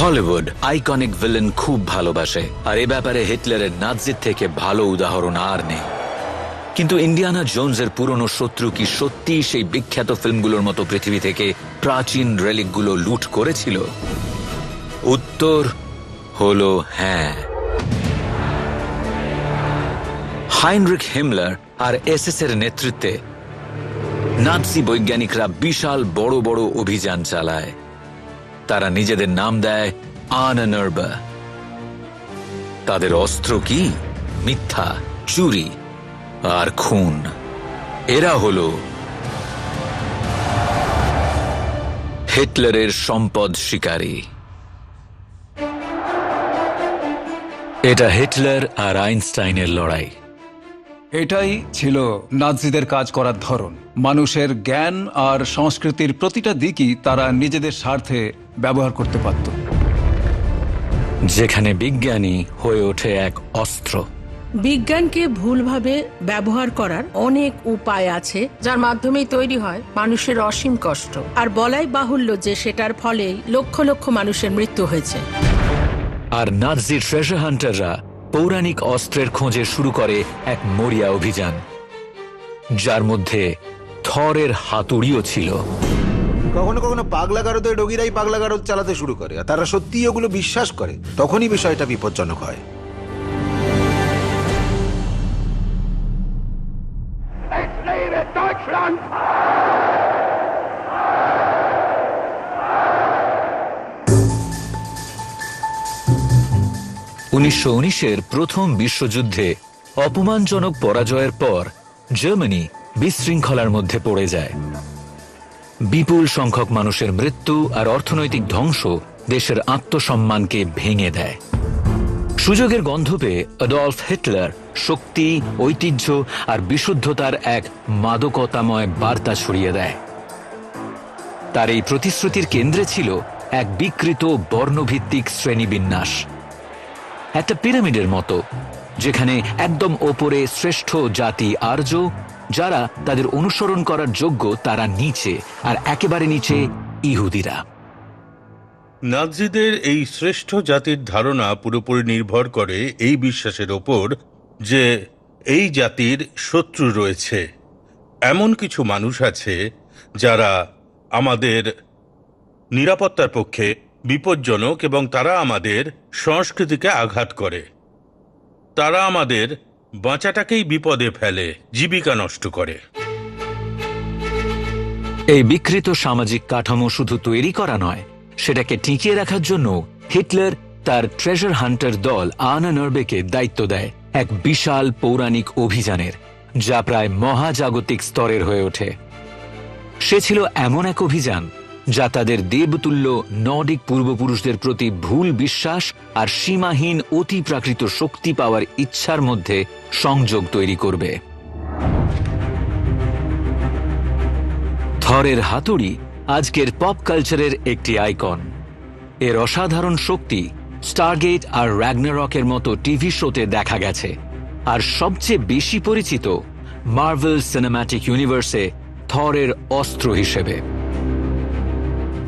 Hollywood iconic villain খুব ভালোবাসে, আর এ ব্যাপারে হিটলারের নাৎজির থেকে ভালো উদাহরণ আর নেই। কিন্তু ইন্ডিয়ানা জোনসের পুরনো শত্রু কি সত্যি সেই বিখ্যাত ফিল্মগুলোর মতো পৃথিবী থেকে প্রাচীন রেলিকগুলো লুট করেছিল? উত্তর হলো হ্যাঁ। হাইনরিখ হিমলার আর এসএস এর নেতৃত্বে নাৎসি বৈজ্ঞানিকরা বিশাল বড় বড় অভিযান চালায়। তারা নিজেদের নাম দেয় আনানার্বা। তাদের অস্ত্র কি? মিথ্যা, চুরি আর খুন। এরা হলো হিটলারের সম্পদ শিকারী। এটা হিটলার আর আইনস্টাইনের লড়াই। এটাই ছিল নাৎসিদের কাজ করার ধরন। মানুষের জ্ঞান আর সংস্কৃতির প্রতিটা দিকই তারা নিজেদের স্বার্থে ব্যবহার করতে পারত। যেখানে বিজ্ঞানী হয়ে ওঠে এক অস্ত্র। বিজ্ঞানকে ভুলভাবে ব্যবহার করার অনেক উপায় আছে, যার মাধ্যমেই তৈরি হয় মানুষের অসীম কষ্ট। আর বলাই বাহুল্য যে সেটার ফলেই লক্ষ লক্ষ মানুষের মৃত্যু হয়েছে। আর নাৎসি ট্রেজার হান্টাররা পৌরাণিক অস্ত্রের খোঁজে শুরু করে এক মরিয়া অভিযান, যার মধ্যে থরের হাতুড়িও ছিল। কখনো কখনো পাগলাগারদের রোগীরাই পাগলাগারদ চালাতে শুরু করে, আর তারা সত্যিই ওগুলো বিশ্বাস করে। তখনই বিষয়টা বিপজ্জনক হয়। Deutschland! 1919-এর প্রথম বিশ্বযুদ্ধে অপমানজনক পরাজয়ের পর জার্মানি বিশৃঙ্খলার মধ্যে পড়ে যায়। বিপুল সংখ্যক মানুষের মৃত্যু আর অর্থনৈতিক ধ্বংস দেশের আত্মসম্মানকে ভেঙে দেয়। সুযোগের গন্ধ পেয়ে অ্যাডলফ হিটলার শক্তি, ঐতিহ্য আর বিশুদ্ধতার এক মাদকতাময় বার্তা ছড়িয়ে দেয়। তার এই প্রতিশ্রুতির কেন্দ্রে ছিল এক বিকৃত বর্ণভিত্তিক শ্রেণীবিন্যাস, একটা পিরামিডের মতো, যেখানে একদম ওপরে শ্রেষ্ঠ জাতি আর্য, যারা তাদের অনুসরণ করার যোগ্য তারা নিচে, আর একেবারে নিচে ইহুদিরা। নাৎসিদের এই শ্রেষ্ঠ জাতির ধারণা পুরোপুরি নির্ভর করে এই বিশ্বাসের ওপর যে এই জাতির শত্রু রয়েছে। এমন কিছু মানুষ আছে যারা আমাদের নিরাপত্তার পক্ষে বিপজ্জনক, এবং তারা আমাদের সংস্কৃতিকে আঘাত করে। তারা আমাদের বাঁচাটাকেই বিপদে ফেলে, জীবিকা নষ্ট করে। এই বিকৃত সামাজিক কাঠামো শুধু তৈরি করা নয়, সেটাকে টিকিয়ে রাখার জন্য হিটলার তার ট্রেজার হান্টার দল আনানার্বেকে দায়িত্ব দেয় এক বিশাল পৌরাণিক অভিযানের, যা প্রায় মহাজাগতিক স্তরের হয়ে ওঠে। সে ছিল এমন এক অভিযান যা তাদের দেবতুল্য নর্ডিক পূর্বপুরুষদের প্রতি ভুল বিশ্বাস আর সীমাহীন অতিপ্রাকৃত শক্তি পাওয়ার ইচ্ছার মধ্যে সংযোগ তৈরি করবে। থরের হাতুড়ি আজকের পপ কালচারের একটি আইকন। এর অসাধারণ শক্তি স্টারগেট আর র্যাগনারকের মতো টিভি শোতে দেখা গেছে, আর সবচেয়ে বেশি পরিচিত মার্ভেল সিনেম্যাটিক ইউনিভার্সে থরের অস্ত্র হিসেবে।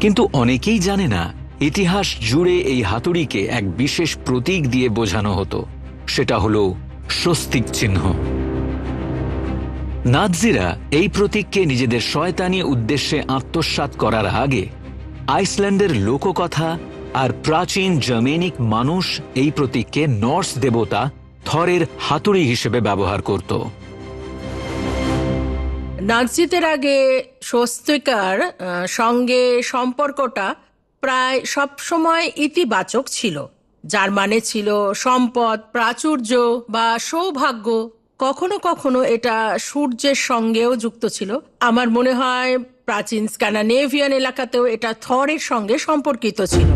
কিন্তু অনেকেই জানে না, ইতিহাস জুড়ে এই হাতুড়িকে এক বিশেষ প্রতীক দিয়ে বোঝানো হতো। সেটা হলো স্বস্তিক চিহ্ন। নাৎসিরা এই প্রতীককে নিজেদের শয়তানি উদ্দেশ্যে আত্মসাৎ করার আগে আইসল্যান্ডের লোককথা আর প্রাচীন জার্মেনিক মানুষ এই প্রতীককে নর্স দেবতা থরের হাতুড়ি হিসেবে ব্যবহার করত। নাৎসিদের আগে স্বস্তিকার সঙ্গে সম্পর্কটা প্রায় সবসময় ইতিবাচক ছিল, যার মানে ছিল সম্পদ, প্রাচুর্য বা সৌভাগ্য। কখনো কখনো এটা সূর্যের সঙ্গেও যুক্ত ছিল। আমার মনে হয় প্রাচীন স্ক্যান্ডিনেভিয়ান এলাকাতেও এটা থরের সঙ্গে সম্পর্কিত ছিল।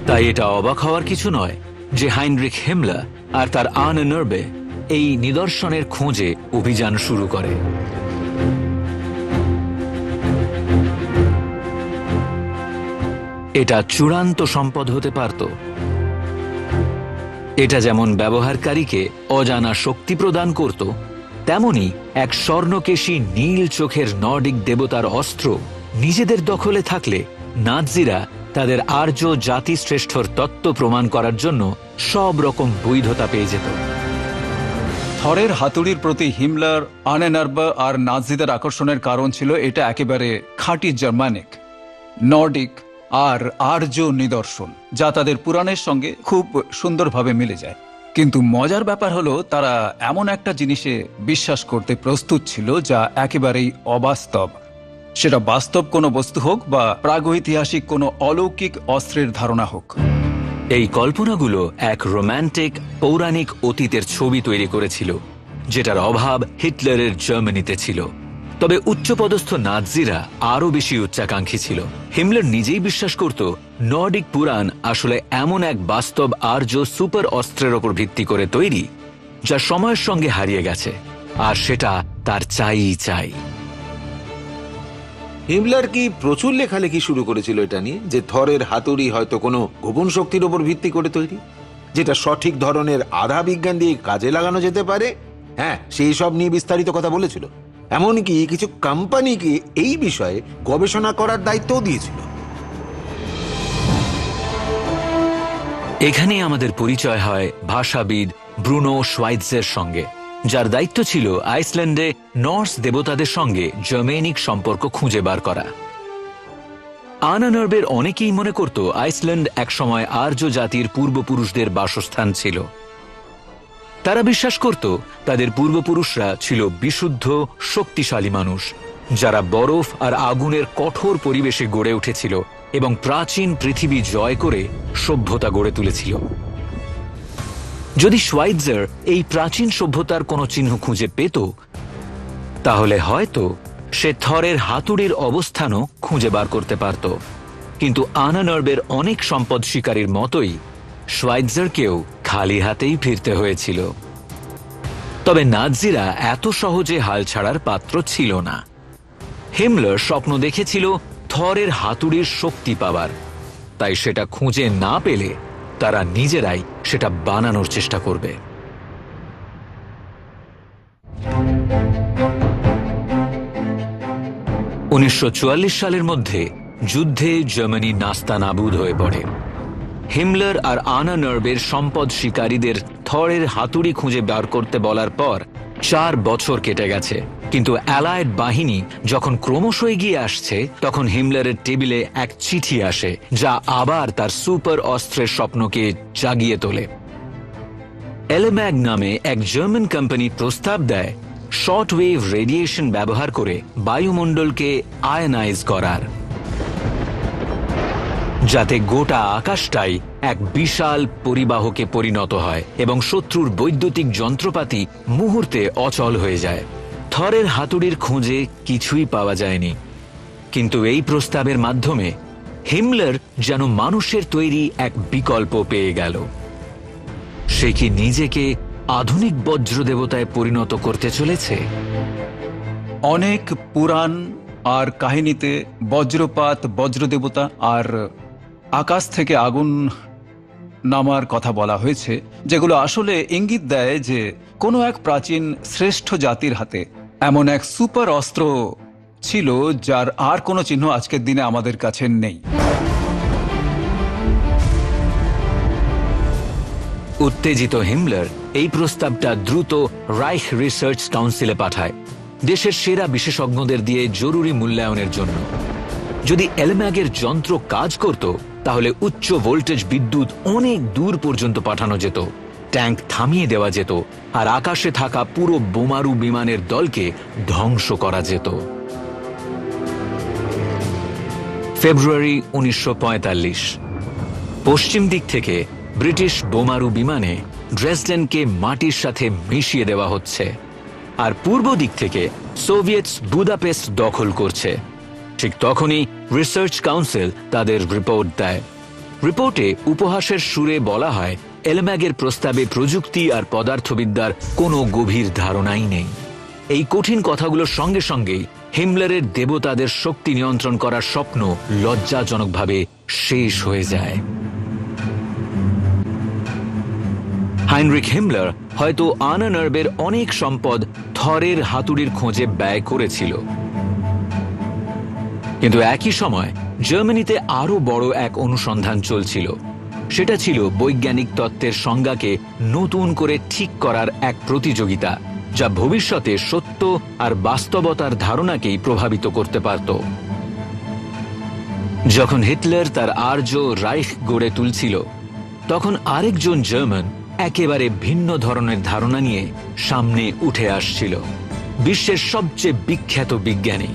তাই এটা অবাক হওয়ার কিছু নয় যে হাইনরিখ হিমলার আর তার আনানার্বে এই নিদর্শনের খোঁজে অভিযান শুরু করে। এটা চূড়ান্ত সম্পদ হতে পারত। এটা যেমন ব্যবহারকারীকে অজানা শক্তি প্রদান করত, তেমনি এক স্বর্ণকেশী নীল চোখের নর্ডিক দেবতার অস্ত্র নিজেদের দখলে থাকলে নাৎজিরা তাদের আর্য জাতিশ্রেষ্ঠর তত্ত্ব প্রমাণ করার জন্য সব রকম বৈধতা পেয়ে যেত। থরের হাতুড়ির প্রতি হিমলার, আনেনার্বা আর নাৎজিদের আকর্ষণের কারণ ছিল এটা একেবারে খাঁটি জার্মানিক, নর্ডিক আর আর্য নিদর্শন, যা তাদের পুরাণের সঙ্গে খুব সুন্দরভাবে মিলে যায়। কিন্তু মজার ব্যাপার হলো তারা এমন একটা জিনিসে বিশ্বাস করতে প্রস্তুত ছিল যা একেবারেই অবাস্তব। সেটা বাস্তব কোনো বস্তু হোক বা প্রাগৈতিহাসিক কোনো অলৌকিক অস্ত্রের ধারণা হোক। এই কল্পনাগুলো এক রোম্যান্টিক পৌরাণিক অতীতের ছবি তৈরি করেছিল, যেটার অভাব হিটলারের জার্মানিতে ছিল। তবে উচ্চপদস্থ নাৎজিরা আরও বেশি উচ্চাকাঙ্ক্ষী ছিল। হিমলার নিজেই বিশ্বাস করত নর্ডিক পুরাণ আসলে এমন এক বাস্তব আর্য সুপার অস্ত্রের ওপর ভিত্তি করে তৈরি, যা সময়ের সঙ্গে হারিয়ে গেছে, আর সেটা তার চাই। হিমলার কি প্রচুর লেখালেখি শুরু করেছিল এটা নিয়ে, যে থরের হাতুড়ি হয়তো কোনো গোপন শক্তির ওপর ভিত্তি করে তৈরি, যেটা সঠিক ধরনের আধা বিজ্ঞান দিয়ে কাজে লাগানো যেতে পারে? হ্যাঁ, সেই সব নিয়ে বিস্তারিত কথা বলেছিল। এমনকি কিছু কোম্পানিকে এই বিষয়ে গবেষণা করার দায়িত্বও দিয়েছিল। এখানেই আমাদের পরিচয় হয় ভাষাবিদ ব্রুনো শোয়াইৎজের সঙ্গে, যার দায়িত্ব ছিল আইসল্যান্ডে নর্স দেবতাদের সঙ্গে জার্মেনিক সম্পর্ক খুঁজে বার করা। আনানার্বের অনেকেই মনে করত আইসল্যান্ড একসময় আর্য জাতির পূর্বপুরুষদের বাসস্থান ছিল। তারা বিশ্বাস করত তাদের পূর্বপুরুষরা ছিল বিশুদ্ধ, শক্তিশালী মানুষ, যারা বরফ আর আগুনের কঠোর পরিবেশে গড়ে উঠেছিল এবং প্রাচীন পৃথিবী জয় করে সভ্যতা গড়ে তুলেছিল। যদি শোয়াইৎজার এই প্রাচীন সভ্যতার কোনো চিহ্ন খুঁজে পেত, তাহলে হয়তো সে থরের হাতুড়ির অবস্থানও খুঁজে বার করতে পারত। কিন্তু আনানার্বের অনেক সম্পদ শিকারীর মতোই শোয়াইৎজারকেও খালি হাতেই ফিরতে হয়েছিল। তবে নাৎজিরা এত সহজে হাল ছাড়ার পাত্র ছিল না। হিমলার স্বপ্ন দেখেছিল থরের হাতুড়ির শক্তি পাবার, তাই সেটা খুঁজে না পেলে তারা নিজেরাই সেটা বানানোর চেষ্টা করবে। 1944 সালের মধ্যে যুদ্ধে জার্মানি নাস্তানাবুদ হয়ে পড়ে। হিমলার আর আনানার্বের সম্পদ শিকারীদের থরের হাতুড়ি খুঁজে বার করতে বলার পর 4 বছর কেটে গেছে, কিন্তু অ্যালায়েড বাহিনী যখন ক্রমশ এগিয়ে আসছে, তখন হিমলারের টেবিলে এক চিঠি আসে, যা আবার তার সুপার অস্ত্রের স্বপ্নকে জাগিয়ে তোলে। এলেম্যাগ নামে এক জার্মান কোম্পানি প্রস্তাব দেয় শর্ট ওয়েভ রেডিয়েশন ব্যবহার করে বায়ুমণ্ডলকে আয়নাইজ করার, যাতে গোটা আকাশটাই এক বিশাল পরিবাহকে পরিণত হয় এবং শত্রুর বৈদ্যুতিক যন্ত্রপাতি মুহূর্তে অচল হয়ে যায়। থরের হাতুড়ির খোঁজে কিছুই পাওয়া যায়নি, কিন্তু এই প্রস্তাবের মাধ্যমে হিমলার যেন মানুষের তৈরি এক বিকল্প পেয়ে গেল। সে কি নিজেকে আধুনিক বজ্রদেবতায় পরিণত করতে চলেছে? অনেক পুরাণ আর কাহিনীতে বজ্রপাত, বজ্রদেবতা আর আকাশ থেকে আগুন নামার কথা বলা হয়েছে, যেগুলো আসলে ইঙ্গিত দেয় যে কোনো এক প্রাচীন শ্রেষ্ঠ জাতির হাতে এমন এক সুপার অস্ত্র ছিল যার আর কোনো চিহ্ন আজকের দিনে আমাদের কাছে নেই। উত্তেজিত হিমলার এই প্রস্তাবটা দ্রুত রাইখ রিসার্চ কাউন্সিলে পাঠায়, দেশের সেরা বিশেষজ্ঞদের দিয়ে জরুরি মূল্যায়নের জন্য। যদি এলেম্যাগের যন্ত্র কাজ করত, তাহলে উচ্চ ভোল্টেজ বিদ্যুৎ অনেক দূর পর্যন্ত পাঠানো যেত, ট্যাঙ্ক থামিয়ে দেওয়া যেত, আর আকাশে থাকা পুরো বোমারু বিমানের দলকে ধ্বংস করা যেত। ফেব্রুয়ারি 1945, পশ্চিম দিক থেকে ব্রিটিশ বোমারু বিমানে ড্রেসডেনকে মাটির সাথে মিশিয়ে দেওয়া হচ্ছে, আর পূর্ব দিক থেকে সোভিয়েতস বুদাপেস্ট দখল করছে। ঠিক তখনই রিসার্চ কাউন্সিল তাদের রিপোর্ট দেয়। রিপোর্টে উপহাসের সুরে বলা হয়, এলেম্যাগের প্রস্তাবে প্রযুক্তি আর পদার্থবিদ্যার কোনো গভীর ধারণাই নেই। এই কঠিন কথাগুলোর সঙ্গে সঙ্গেই হিমলারের দেবতাদের শক্তি নিয়ন্ত্রণ করার স্বপ্ন লজ্জাজনকভাবে শেষ হয়ে যায়। হাইনরিখ হিমলার হয়তো আনানার্বের অনেক সম্পদ থরের হাতুড়ির খোঁজে ব্যয় করেছিল, কিন্তু একই সময় জার্মানিতে আরো বড় এক অনুসন্ধান চলছিল। সেটা ছিল বৈজ্ঞানিক তত্ত্বের সংজ্ঞাকে নতুন করে ঠিক করার এক প্রতিযোগিতা, যা ভবিষ্যতে সত্য আর বাস্তবতার ধারণাকেই প্রভাবিত করতে পারত। যখন হিটলার তার আর্য রাইখ গড়ে তুলছিল, তখন আরেকজন জার্মান একেবারে ভিন্ন ধরনের ধারণা নিয়ে সামনে উঠে আসছিল। বিশ্বের সবচেয়ে বিখ্যাত বিজ্ঞানী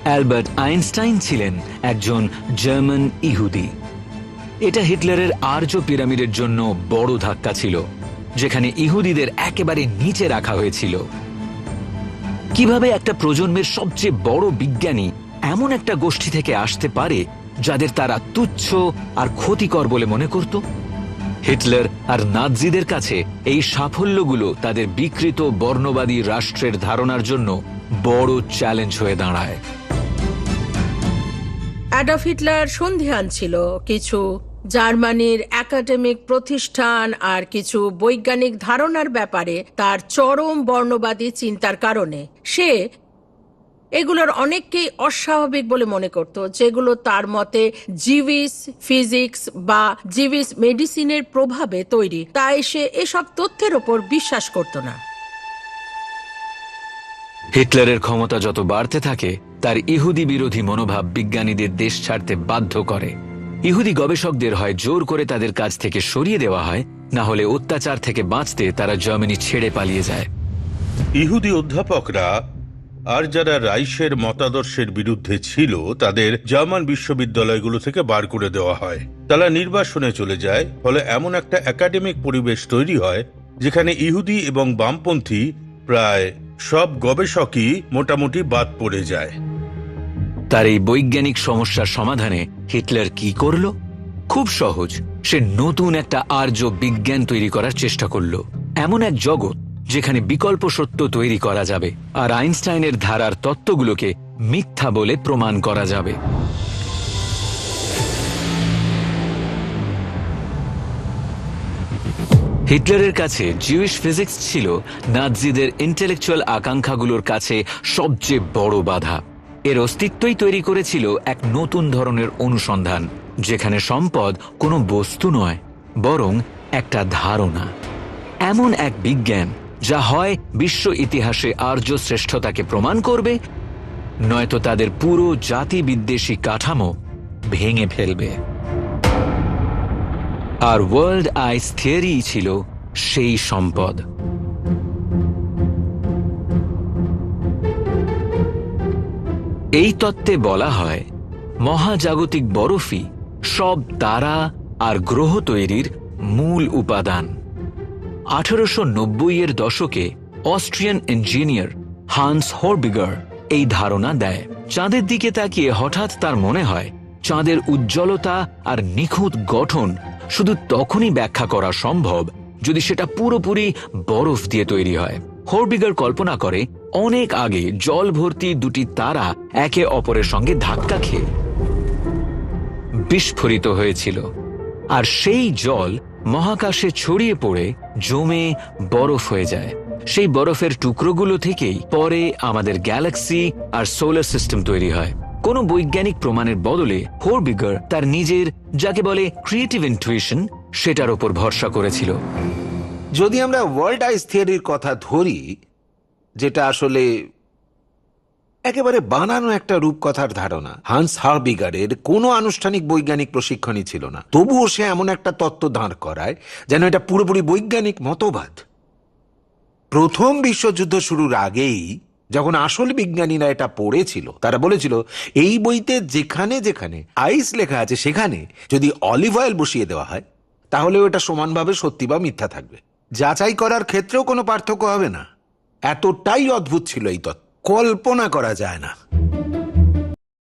অ্যালবার্ট আইনস্টাইন ছিলেন একজন জার্মান ইহুদি। এটা হিটলারের আর্য পিরামিডের জন্য বড় ধাক্কা ছিল, যেখানে ইহুদিদের একেবারে নিচে রাখা হয়েছিল। কিভাবে একটা প্রজন্মের সবচেয়ে বড় বিজ্ঞানী এমন একটা গোষ্ঠী থেকে আসতে পারে যাদের তারা তুচ্ছ আর ক্ষতিকর বলে মনে করত? হিটলার আর নাৎজিদের কাছে এই সাফল্যগুলো তাদের বিকৃত বর্ণবাদী রাষ্ট্রের ধারণার জন্য বড় চ্যালেঞ্জ হয়ে দাঁড়ায়। অ্যাডলফ হিটলার সন্ধিহান ছিল কিছু জার্মানির একাডেমিক প্রতিষ্ঠান আর কিছু বৈজ্ঞানিক ধারণার ব্যাপারে তার চরম বর্ণবাদী চিন্তার কারণে। সে এগুলোর অনেককেই অস্বাভাবিক বলে মনে করত, যেগুলো তার মতে জিভিস ফিজিক্স বা জিভিস মেডিসিনের প্রভাবে তৈরি। তাই সে এসব তথ্যের ওপর বিশ্বাস করত না। হিটলারের ক্ষমতা যত বাড়তে থাকে, তার ইহুদি বিরোধী মনোভাব বিজ্ঞানীদের দেশ ছাড়তে বাধ্য করে। ইহুদি গবেষকদের হয় জোর করে তাদের কাছ থেকে সরিয়ে দেওয়া হয়, না হলে অত্যাচার থেকে বাঁচতে তারা জার্মানি ছেড়ে পালিয়ে যায়। ইহুদি অধ্যাপকরা আর যারা রাইশের মতাদর্শের বিরুদ্ধে ছিল তাদের জার্মান বিশ্ববিদ্যালয়গুলো থেকে বার করে দেওয়া হয়। তারা নির্বাসনে চলে যায়, ফলে এমন একটা একাডেমিক পরিবেশ তৈরি হয় যেখানে ইহুদি এবং বামপন্থী প্রায় সব গবেষকই মোটামুটি বাদ পড়ে যায়। তার এই বৈজ্ঞানিক সমস্যার সমাধানে হিটলার কি করল? খুব সহজ, সে নতুন একটা আর্য বিজ্ঞান তৈরি করার চেষ্টা করল। এমন এক জগৎ যেখানে বিকল্প সত্য তৈরি করা যাবে আর আইনস্টাইনের ধারার তত্ত্বগুলোকে মিথ্যা বলে প্রমাণ করা যাবে। হিটলারের কাছে জিউইশ ফিজিক্স ছিল নাৎজিদের ইন্টেলেকচুয়াল আকাঙ্ক্ষাগুলোর কাছে সবচেয়ে বড় বাধা। এর অস্তিত্বই তৈরি করেছিল এক নতুন ধরনের অনুসন্ধান, যেখানে সম্পদ কোনো বস্তু নয়, বরং একটা ধারণা। এমন এক বিজ্ঞান যা হয় বিশ্ব ইতিহাসে আর্য শ্রেষ্ঠতাকে প্রমাণ করবে, নয়তো তাদের পুরো জাতি বিদ্বেষী কাঠামো ভেঙে ফেলবে। আর ওয়ার্ল্ড আইস থিওরি ছিল সেই সম্পদ। এই তত্ত্বে বলা হয়, মহাজাগতিক বরফই সব তারা আর গ্রহ তৈরির মূল উপাদান। 1890-এর দশকে অস্ট্রিয়ান ইঞ্জিনিয়ার হান্স হরবিগার এই ধারণা দেয়। চাঁদের দিকে তাকিয়ে হঠাৎ তার মনে হয় চাঁদের উজ্জ্বলতা আর নিখুঁত গঠন শুধু তখনই ব্যাখ্যা করা সম্ভব যদি সেটা পুরোপুরি বরফ দিয়ে তৈরি হয়। হরবিগার কল্পনা করে অনেক আগে জল ভর্তি দুটি তারা একে অপরের সঙ্গে ধাক্কা খেয়ে বিস্ফোরিত হয়েছিল, আর সেই জল মহাকাশে ছড়িয়ে পড়ে জমে বরফ হয়ে যায়। সেই বরফের টুকরোগুলো থেকেই পরে আমাদের গ্যালাক্সি আর সোলার সিস্টেম তৈরি হয়। কোনো বৈজ্ঞানিক প্রমাণের বদলে হরবিগার তার নিজের, যাকে বলে ক্রিয়েটিভ ইনটুইশন, সেটার ওপর ভরসা করেছিল। যদি আমরা ওয়ার্ল্ড আইস থিওরির কথা ধরি, যেটা আসলে একেবারে বানানো একটা রূপকথার ধারণা, হান্স হরবিগারের কোনো আনুষ্ঠানিক বৈজ্ঞানিক প্রশিক্ষণই ছিল না, তবুও সে এমন একটা তত্ত্ব দাঁড় করায় যেন এটা পুরোপুরি বৈজ্ঞানিক মতবাদ। প্রথম বিশ্বযুদ্ধ শুরুর আগেই যখন আসল বিজ্ঞানীরা এটা পড়েছিল, তারা বলেছিল এই বইতে যেখানে যেখানে আইস লেখা আছে সেখানে যদি অলিভ অয়েল বসিয়ে দেওয়া হয় তাহলে ওটা সমানভাবে সত্যি বা মিথ্যা থাকবে, যাচাই করার ক্ষেত্রেও কোনো পার্থক্য হবে না। এতটাই অদ্ভুত ছিল এই তত্ত্ব, কল্পনা করা যায় না।